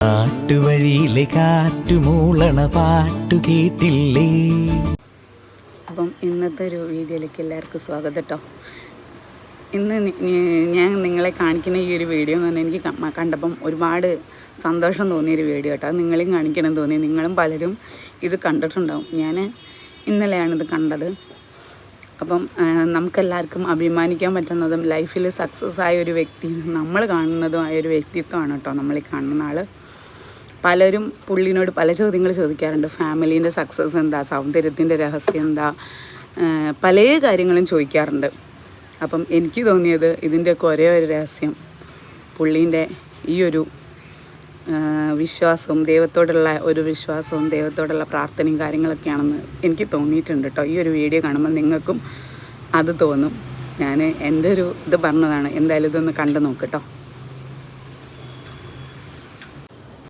കാട്ടുവഴിയിലെ കാറ്റുമൂളണ പാട്ടു കേട്ടില്ലേ. അപ്പം ഇന്നത്തെ ഒരു വീഡിയോയിലേക്ക് എല്ലാവർക്കും സ്വാഗതം കേട്ടോ. ഇന്ന് ഞാൻ നിങ്ങളെ കാണിക്കുന്ന ഈ ഒരു വീഡിയോ എന്ന് പറഞ്ഞാൽ എനിക്ക് കണ്ടപ്പം ഒരുപാട് സന്തോഷം തോന്നിയൊരു വീഡിയോ കേട്ടോ. അത് നിങ്ങളെയും കാണിക്കണം തോന്നി. നിങ്ങളും പലരും ഇത് കണ്ടിട്ടുണ്ടാവും. ഞാൻ ഇന്നലെയാണിത് കണ്ടത്. അപ്പം നമുക്കെല്ലാവർക്കും അഭിമാനിക്കാൻ പറ്റുന്നതും ലൈഫിൽ സക്സസ് ആയ ഒരു വ്യക്തി, നമ്മൾ കാണുന്നതുമായ ഒരു വ്യക്തിത്വമാണ് കേട്ടോ നമ്മളീ കാണുന്ന ആൾ. പലരും പുള്ളിനോട് പല ചോദ്യങ്ങൾ ചോദിക്കാറുണ്ട്. ഫാമിലീൻ്റെ സക്സസ് എന്താ, സൗന്ദര്യത്തിൻ്റെ രഹസ്യം എന്താ, പല കാര്യങ്ങളും ചോദിക്കാറുണ്ട്. അപ്പം എനിക്ക് തോന്നിയത് ഇതിൻ്റെയൊക്കെ ഒരേ ഒരു രഹസ്യം പുള്ളീൻ്റെ ഈ ഒരു വിശ്വാസവും, ദൈവത്തോടുള്ള ഒരു വിശ്വാസവും ദൈവത്തോടുള്ള പ്രാർത്ഥനയും കാര്യങ്ങളൊക്കെയാണെന്ന് എനിക്ക് തോന്നിയിട്ടുണ്ട് കേട്ടോ. ഈ ഒരു വീഡിയോ കാണുമ്പോൾ നിങ്ങൾക്കും അത് തോന്നും. ഞാൻ എൻ്റെ ഒരു ഇത് പറഞ്ഞതാണ്. എന്തായാലും ഇതൊന്ന് കണ്ടു നോക്ക് കേട്ടോ.